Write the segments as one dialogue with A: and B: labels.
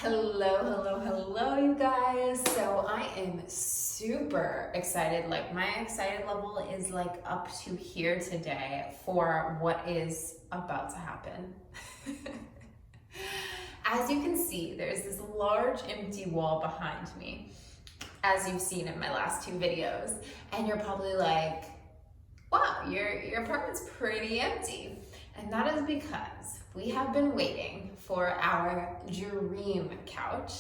A: Hello, you guys. So I am super excited. Like, my excited level is like up to here today for what is about to happen. As you can see, there's this large empty wall behind me, as you've seen in my last two videos. And you're probably like, wow, your apartment's pretty empty. And that is because we have been waiting for our dream couch,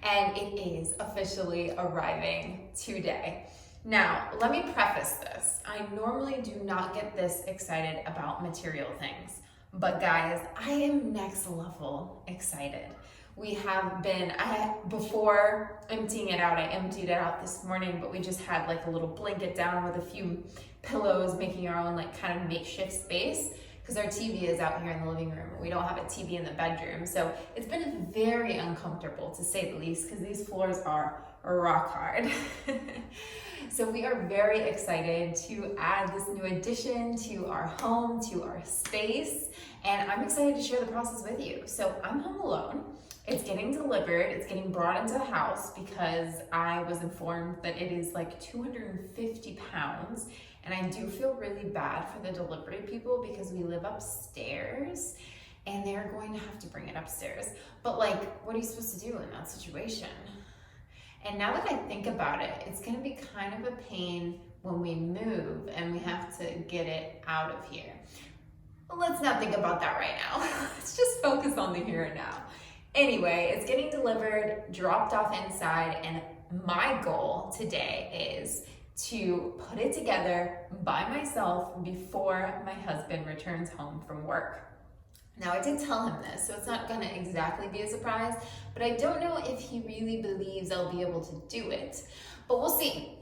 A: and it is officially arriving today. Now, let me preface this. I normally do not get this excited about material things, but guys, I am next level excited. We have been, before emptying it out, I emptied it out this morning, but we just had like a little blanket down with a few pillows, making our own like kind of makeshift space, because our TV is out here in the living room. We don't have a TV in the bedroom. So it's been very uncomfortable, to say the least, because these floors are rock hard. So we are very excited to add this new addition to our home, to our space, and I'm excited to share the process with you. So I'm home alone. It's getting delivered, it's getting brought into the house because I was informed that it is like 250 pounds. And I do feel really bad for the delivery people because we live upstairs and they're going to have to bring it upstairs. But like, what are you supposed to do in that situation? And now that I think about it, it's gonna be kind of a pain when we move and we have to get it out of here. Well, let's not think about that right now. Let's just focus on the here and now. Anyway, it's getting delivered, dropped off inside, and my goal today is to put it together by myself before my husband returns home from work. Now, I did tell him this, so it's not gonna exactly be a surprise, but I don't know if he really believes I'll be able to do it. But we'll see.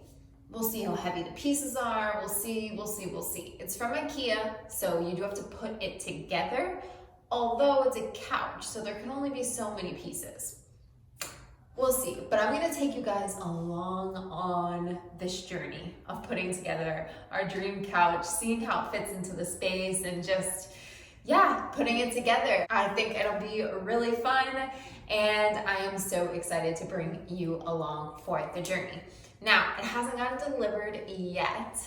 A: We'll see how heavy the pieces are. We'll see. It's from IKEA, so you do have to put it together, although it's a couch, so there can only be so many pieces. We'll see, but I'm gonna take you guys along on this journey of putting together our dream couch, seeing how it fits into the space, and just, yeah, putting it together. I think it'll be really fun, and I am so excited to bring you along for the journey. Now, it hasn't gotten delivered yet,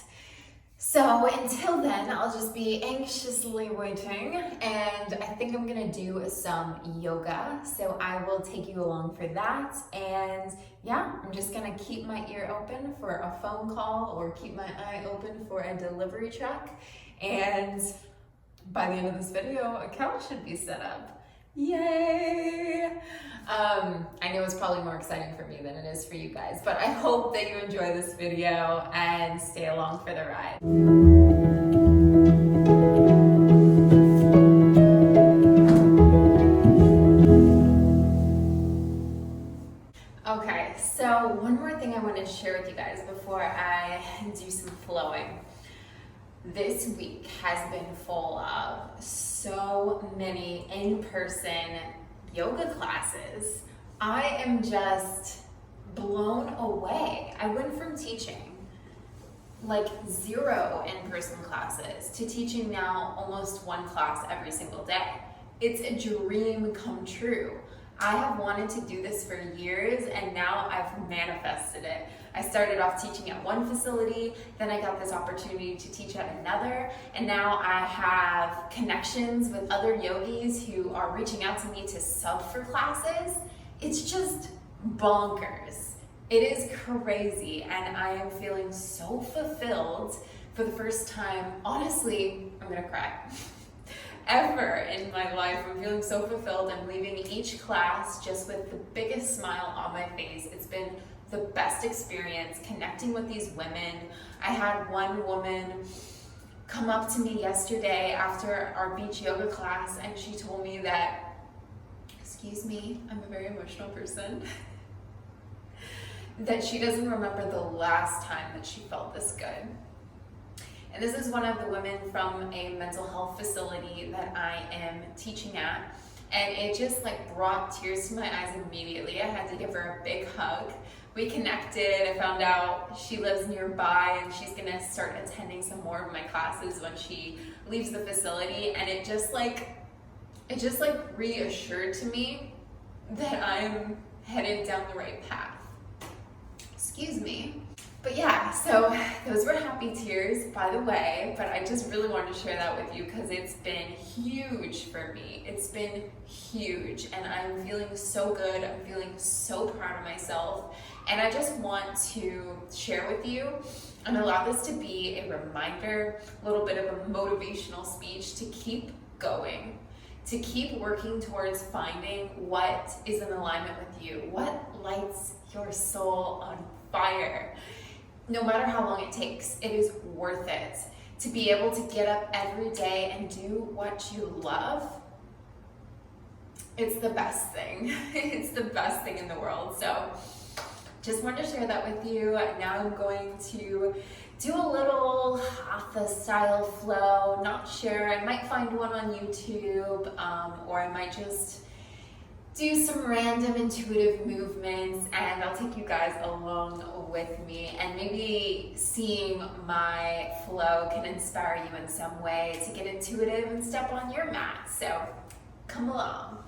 A: so until then, I'll just be anxiously waiting, and I think I'm gonna do some yoga, so I will take you along for that. And yeah, I'm just gonna keep my ear open for a phone call or keep my eye open for a delivery truck, and by the end of this video, a couch should be set up. Yay! I know it's probably more exciting for me than it is for you guys, but I hope that you enjoy this video and stay along for the ride. Okay, so one more thing I wanted to share with you guys before I do some flowing. This week has been full of so many in-person yoga classes. I am just blown away. I went from teaching like 0 in-person classes to teaching now almost 1 class every single day. It's a dream come true. I have wanted to do this for years, and now I've manifested it. I started off teaching at one facility, then I got this opportunity to teach at another, and now I have connections with other yogis who are reaching out to me to sub for classes. It's just bonkers. It is crazy, and I am feeling so fulfilled for the first time. Honestly, I'm gonna cry. Ever in my life. I'm feeling so fulfilled. I'm leaving each class just with the biggest smile on my face. It's been the best experience connecting with these women. I had one woman come up to me yesterday after our beach yoga class, and she told me that, excuse me, I'm a very emotional person, that she doesn't remember the last time that she felt this good. And this is one of the women from a mental health facility that I am teaching at. And it just like brought tears to my eyes immediately. I had to give her a big hug. We connected. I found out she lives nearby and she's gonna start attending some more of my classes when she leaves the facility. And it just like reassured to me that I'm headed down the right path. Excuse me. But yeah, so those were happy tears, by the way, but I just really wanted to share that with you because it's been huge for me. It's been huge, and I'm feeling so good. I'm feeling so proud of myself, and I just want to share with you and allow this to be a reminder, a little bit of a motivational speech to keep going, to keep working towards finding what is in alignment with you, what lights your soul on fire. No matter how long it takes, it is worth it to be able to get up every day and do what you love. It's the best thing. It's the best thing in the world. So just wanted to share that with you. Now I'm going to do a little hatha style flow. Not sure, I might find one on YouTube, or I might just do some random intuitive movements, and I'll take you guys along with me, and maybe seeing my flow can inspire you in some way to get intuitive and step on your mat. So come along.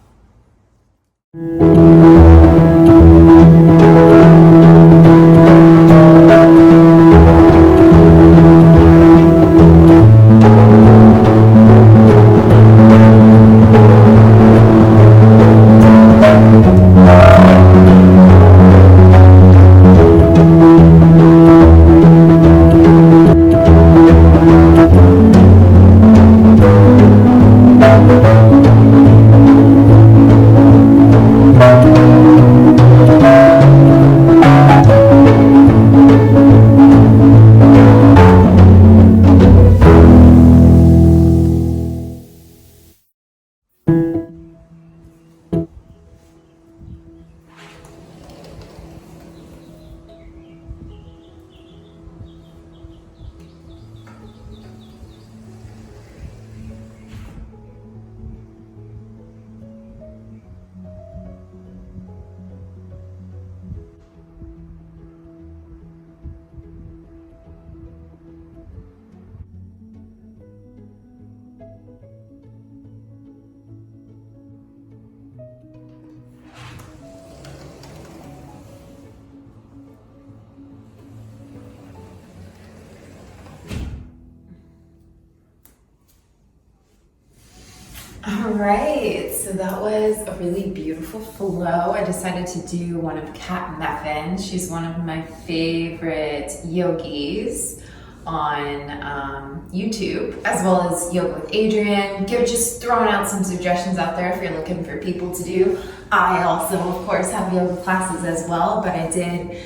A: All right, so that was a really beautiful flow. I decided to do one of Kat Meffin. She's one of my favorite yogis on YouTube, as well as Yoga with Adriene. Just throwing out some suggestions out there if you're looking for people to do. I also, of course, have yoga classes as well, but I did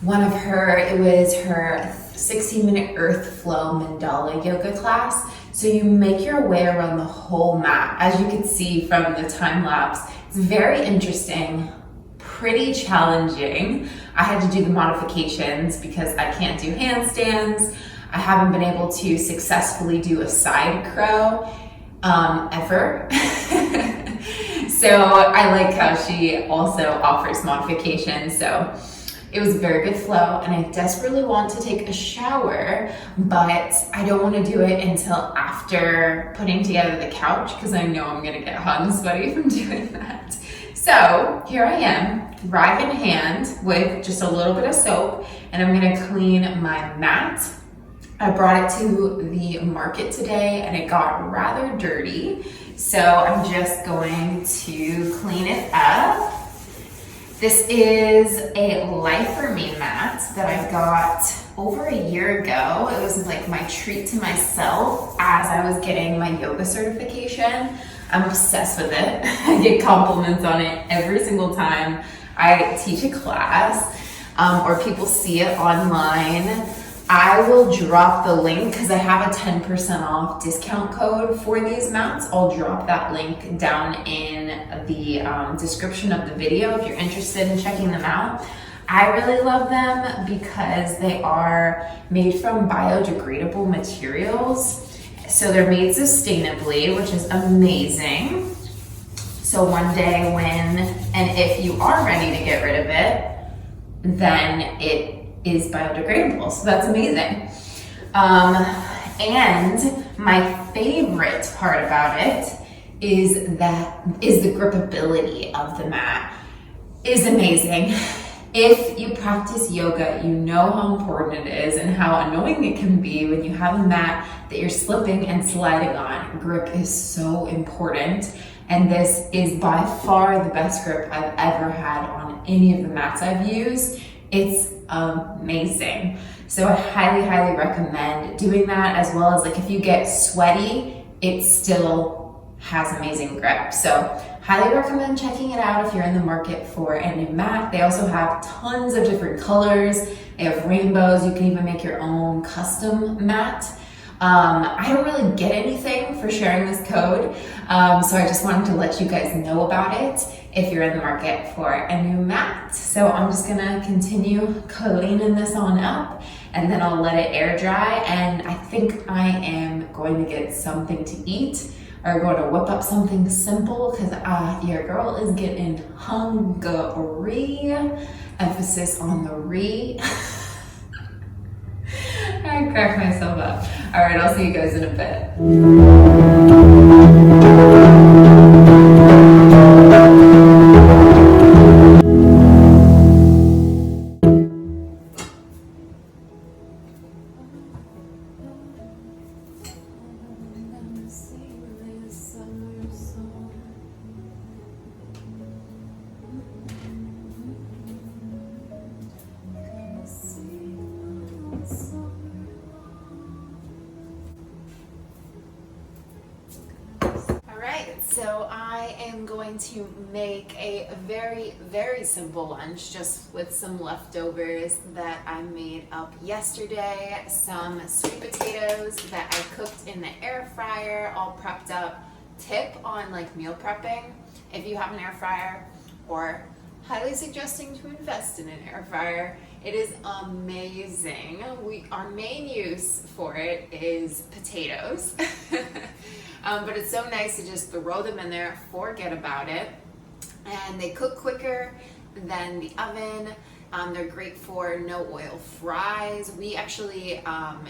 A: one of her, it was her 16-minute earth flow mandala yoga class. So you make your way around the whole mat. As you can see from the time lapse, it's very interesting, pretty challenging. I had to do the modifications because I can't do handstands. I haven't been able to successfully do a side crow ever. So I like how she also offers modifications. So it was a very good flow, and I desperately want to take a shower, but I don't want to do it until after putting together the couch because I know I'm gonna get hot and sweaty from doing that. So here I am, rag in hand with just a little bit of soap, and I'm gonna clean my mat. I brought it to the market today and it got rather dirty, so I'm just going to clean it up. This is a Life for Me mat that I got over a year ago. It was like my treat to myself as I was getting my yoga certification. I'm obsessed with it. I get compliments on it every single time I teach a class or people see it online. I will drop the link because I have a 10% off discount code for these mats. I'll drop that link down in the description of the video if you're interested in checking them out. I really love them because they are made from biodegradable materials. So they're made sustainably, which is amazing. So one day when and if you are ready to get rid of it, then it is biodegradable, so that's amazing. And my favorite part about it is the gripability of the mat. is amazing. If you practice yoga, you know how important it is and how annoying it can be when you have a mat that you're slipping and sliding on. Grip is so important, and this is by far the best grip I've ever had on any of the mats I've used. It's amazing. So I highly, highly recommend doing that, as well as like if you get sweaty, it still has amazing grip. So highly recommend checking it out if you're in the market for a new mat. They also have tons of different colors. They have rainbows. You can even make your own custom mat. I don't really get anything for sharing this code, so I just wanted to let you guys know about it if you're in the market for a new mat. So I'm just gonna continue cleaning this on up, and then I'll let it air dry, and I think I am going to get something to eat, or going to whip up something simple, because your girl is getting hungry. Emphasis on the re. I cracked myself up. All right, I'll see you guys in a bit. So I am going to make a very, very simple lunch just with some leftovers that I made up yesterday. Some sweet potatoes that I cooked in the air fryer, all prepped up. Tip on like meal prepping, if you have an air fryer, or highly suggesting to invest in an air fryer. It is amazing. Our main use for it is potatoes. But it's so nice to just throw them in there, forget about it. And they cook quicker than the oven. They're great for no oil fries. We actually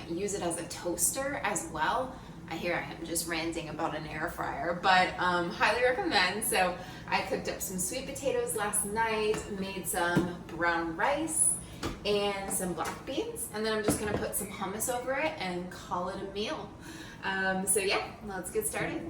A: use it as a toaster as well. Here I am just ranting about an air fryer, but highly recommend. So I cooked up some sweet potatoes last night, made some brown rice and some black beans, and then I'm just gonna put some hummus over it and call it a meal. So yeah, let's get started.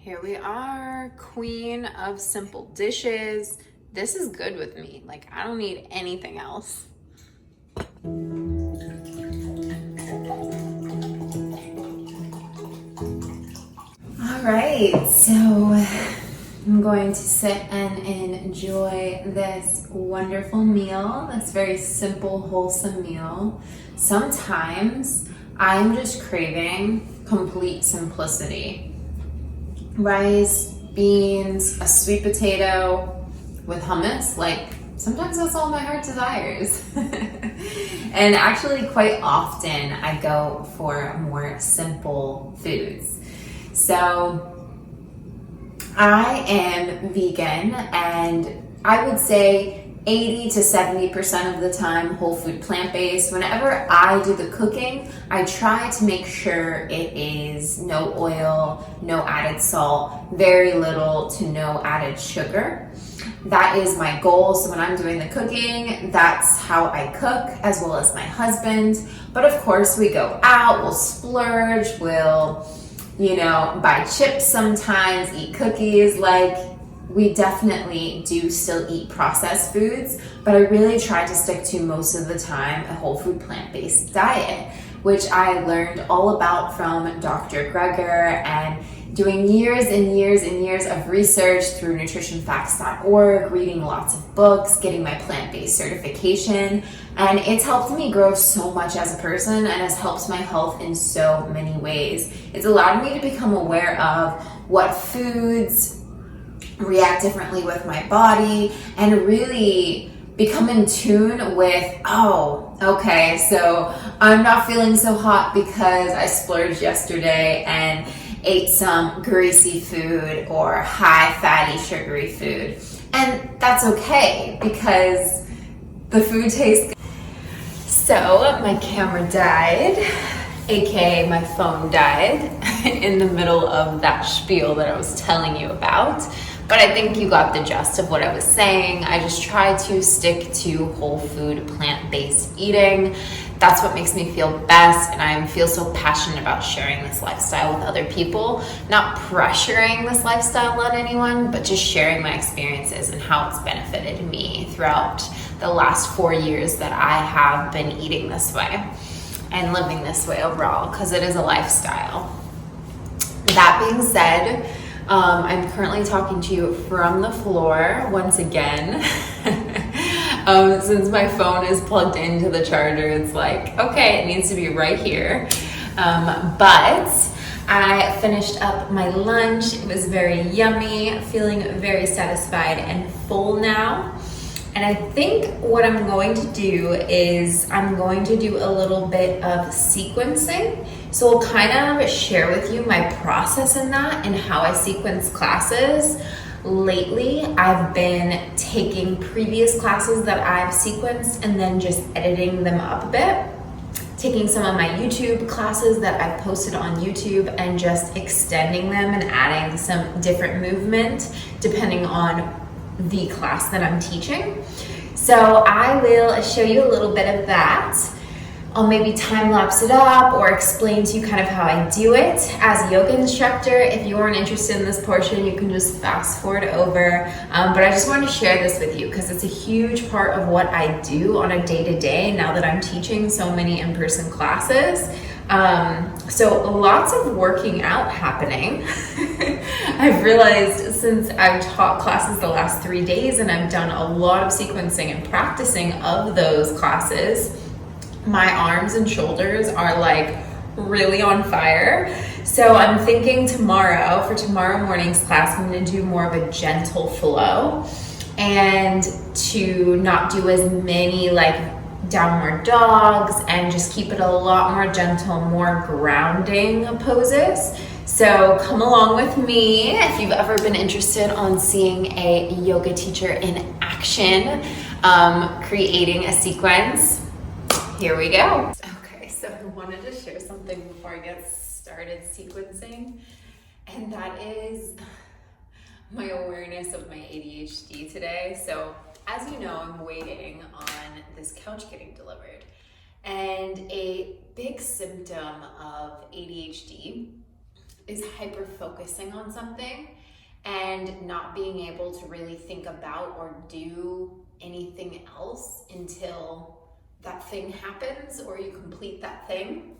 A: Here we are, queen of simple dishes. This is good with me. Like, I don't need anything else. All right, so I'm going to sit and enjoy this wonderful meal, this very simple, wholesome meal. Sometimes I'm just craving complete simplicity. Rice, beans, a sweet potato with hummus, like sometimes that's all my heart desires. And actually quite often I go for more simple foods. So I am vegan, and I would say 80 to 70% of the time whole food plant-based. Whenever I do the cooking, I try to make sure it is no oil, no added salt, very little to no added sugar. That is my goal. So when I'm doing the cooking, that's how I cook, as well as my husband. But of course we go out, we'll splurge, we'll, buy chips sometimes, eat cookies. Like, we definitely do still eat processed foods, but I really try to stick to, most of the time, a whole food plant-based diet, which I learned all about from Dr. Greger, and doing years and years and years of research through nutritionfacts.org, reading lots of books, getting my plant-based certification. And it's helped me grow so much as a person, and has helped my health in so many ways. It's allowed me to become aware of what foods react differently with my body, and really become in tune with, oh, okay, so I'm not feeling so hot because I splurged yesterday and ate some greasy food or high fatty sugary food. And that's okay because the food tastes good. So my camera died, aka my phone died in the middle of that spiel that I was telling you about. But I think you got the gist of what I was saying. I just try to stick to whole food, plant-based eating. That's what makes me feel best, and I feel so passionate about sharing this lifestyle with other people. Not pressuring this lifestyle on anyone, but just sharing my experiences and how it's benefited me throughout the last 4 years that I have been eating this way and living this way overall, because it is a lifestyle. That being said, I'm currently talking to you from the floor once again. Since my phone is plugged into the charger, it's like, okay, it needs to be right here. But I finished up my lunch. It was very yummy, feeling very satisfied and full now. And I think what I'm going to do is I'm going to do a little bit of sequencing. So I'll kind of share with you my process in that and how I sequence classes. Lately, I've been taking previous classes that I've sequenced and then just editing them up a bit. Taking some of my YouTube classes that I've posted on YouTube and just extending them and adding some different movement depending on the class that I'm teaching. So I will show you a little bit of that. I'll maybe time lapse it up or explain to you kind of how I do it as a yoga instructor. If you aren't interested in this portion, you can just fast forward over. But I just wanted to share this with you because it's a huge part of what I do on a day-to-day now that I'm teaching so many in-person classes. So lots of working out happening. I've realized since I've taught classes the last 3 days and I've done a lot of sequencing and practicing of those classes, my arms and shoulders are like really on fire. So I'm thinking tomorrow, for tomorrow morning's class, I'm gonna do more of a gentle flow and to not do as many like downward dogs and just keep it a lot more gentle, more grounding poses. So come along with me if you've ever been interested on seeing a yoga teacher in action, creating a sequence. Here we go. Okay, so I wanted to share something before I get started sequencing, and that is my awareness of my ADHD today. So as you know, I'm waiting on this couch getting delivered, and a big symptom of ADHD is hyper focusing on something and not being able to really think about or do anything else until that thing happens or you complete that thing.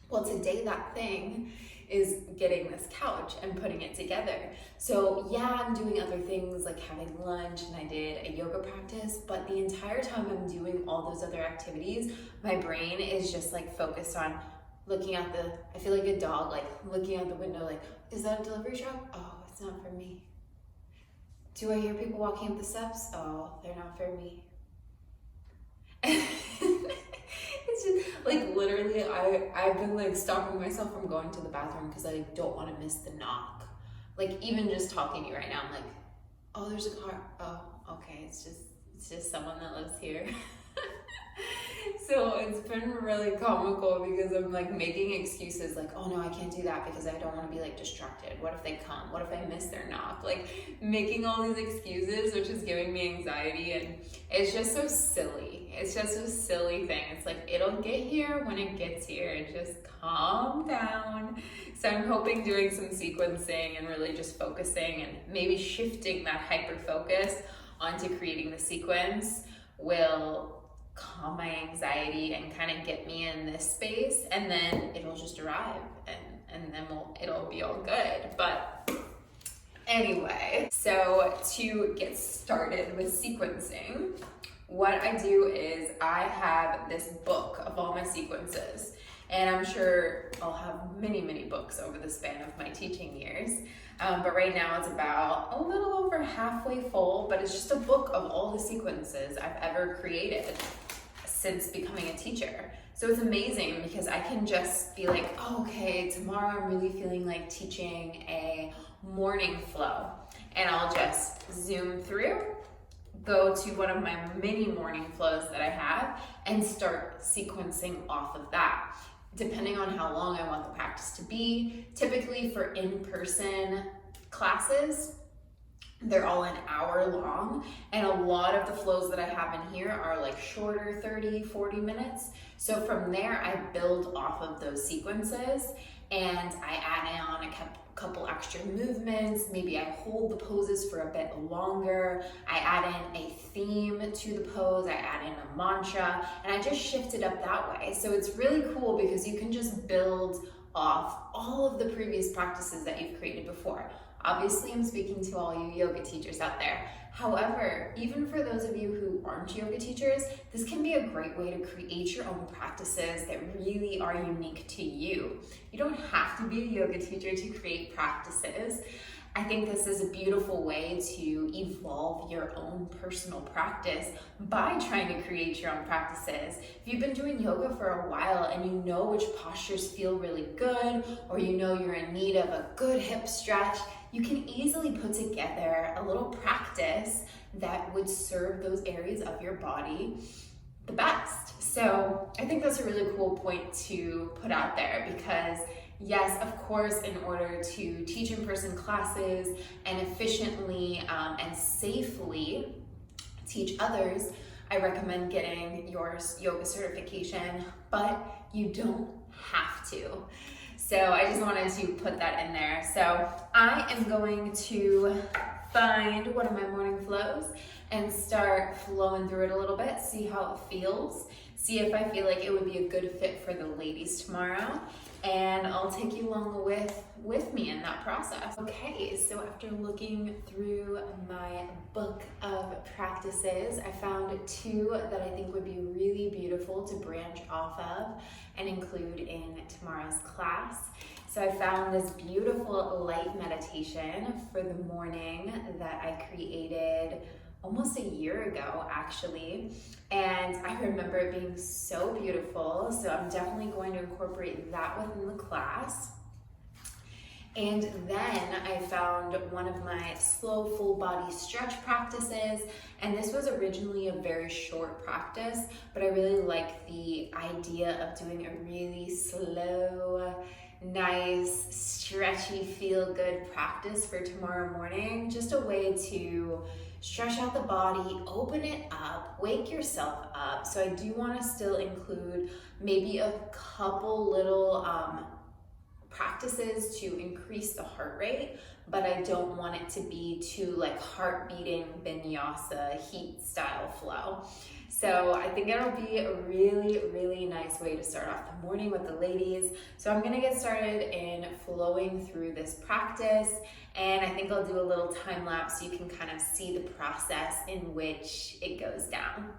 A: Well, today that thing is getting this couch and putting it together. So yeah, I'm doing other things like having lunch and I did a yoga practice, but the entire time I'm doing all those other activities, my brain is just like focused on looking at I feel like a dog, like looking out the window like, is that a delivery truck? Oh, it's not for me. Do I hear people walking up the steps? Oh, they're not for me. It's just like literally I've been like stopping myself from going to the bathroom because I don't want to miss the knock. Like even just talking to you right now, I'm like, oh, there's a car. Oh, okay, it's just someone that lives here. So it's been really comical because I'm like making excuses like, oh no, I can't do that because I don't want to be like distracted. What if they come? What if I miss their knock? Like making all these excuses, which is giving me anxiety, and it's just so silly. It's just a silly thing. It's like, it'll get here when it gets here. Just calm down. So I'm hoping doing some sequencing and really just focusing and maybe shifting that hyper focus onto creating the sequence will calm my anxiety and kind of get me in this space, and then it'll just arrive and then it'll be all good. But anyway, so to get started with sequencing, what I do is I have this book of all my sequences, And I'm sure I'll have many, many books over the span of my teaching years. But right now it's about a little over halfway full, but it's just a book of all the sequences I've ever created since becoming a teacher. So it's amazing because I can just be like, oh, okay, tomorrow I'm really feeling like teaching a morning flow. And I'll just zoom through, go to one of my mini morning flows that I have, and start sequencing off of that, depending on how long I want the practice to be. Typically for in-person classes, they're all an hour long, and a lot of the flows that I have in here are like shorter, 30, 40 minutes. So from there, I build off of those sequences, and I add on a couple extra movements. Maybe I hold the poses for a bit longer. I add in a theme to the pose. I add in a mantra, and I just shift it up that way. So it's really cool because you can just build off all of the previous practices that you've created before. Obviously, I'm speaking to all you yoga teachers out there. However, even for those of you who aren't yoga teachers, this can be a great way to create your own practices that really are unique to you. You don't have to be a yoga teacher to create practices. I think this is a beautiful way to evolve your own personal practice by trying to create your own practices. If you've been doing yoga for a while and you know which postures feel really good, or you know you're in need of a good hip stretch, you can easily put together a little practice that would serve those areas of your body the best. So I think that's a really cool point to put out there, because yes, of course, in order to teach in-person classes and efficiently and safely teach others, I recommend getting your yoga certification, but you don't have to. So I just wanted to put that in there. So I am going to find one of my morning flows and start flowing through it a little bit, see how it feels, see if I feel like it would be a good fit for the ladies tomorrow. And I'll take you along with me in that process. Okay, so after looking through my book of practices, I found two that I think would be really beautiful to branch off of and include in tomorrow's class. So I found this beautiful light meditation for the morning that I created almost a year ago, actually, and I remember it being so beautiful, so I'm definitely going to incorporate that within the class. And then I found one of my slow full body stretch practices, and this was originally a very short practice, but I really like the idea of doing a really slow, nice, stretchy, feel-good practice for tomorrow morning. Just a way to stretch out the body, open it up, wake yourself up. So I do want to still include maybe a couple little practices to increase the heart rate, but I don't want it to be too like heart beating vinyasa heat style flow. So I think it'll be a really, really nice way to start off the morning with the ladies. So I'm gonna get started in flowing through this practice, and I think I'll do a little time lapse so you can kind of see the process in which it goes down.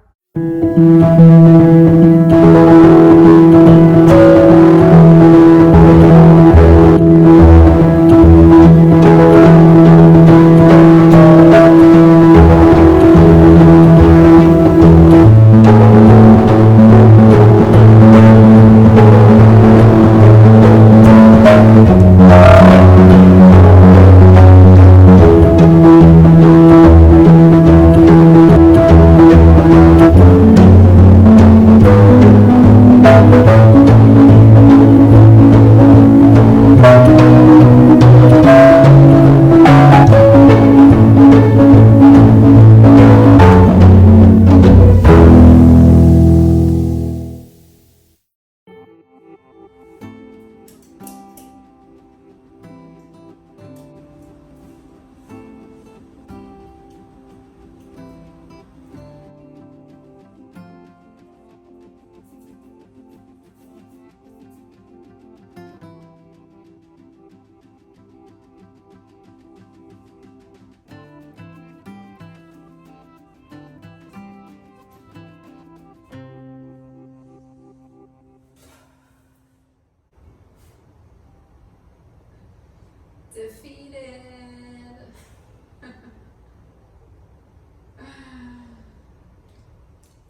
A: defeated.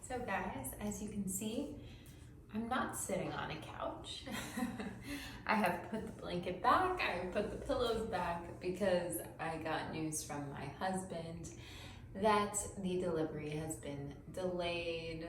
A: So guys, as you can see, I'm not sitting on a couch. I have put the blanket back, I have put the pillows back because I got news from my husband that the delivery has been delayed.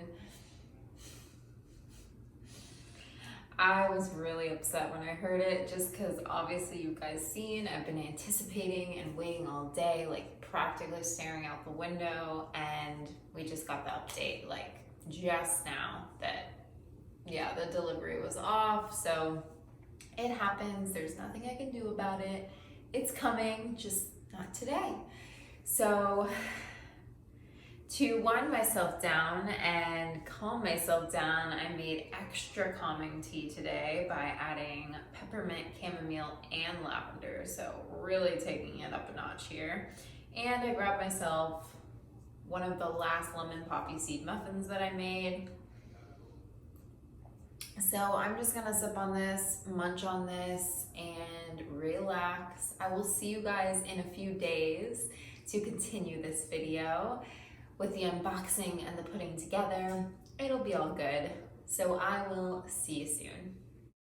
A: I was really upset when I heard it, just because obviously you guys seen, I've been anticipating and waiting all day, like practically staring out the window, and we just got the update like just now that, yeah, the delivery was off. So it happens, there's nothing I can do about it. It's coming, just not today. So to wind myself down and calm myself down, I made extra calming tea today by adding peppermint, chamomile, and lavender. So really taking it up a notch here. And I grabbed myself one of the last lemon poppy seed muffins that I made. So I'm just gonna sip on this, munch on this, and relax. I will see you guys in a few days to continue this video with the unboxing and the putting together. It'll be all good. So I will see you soon.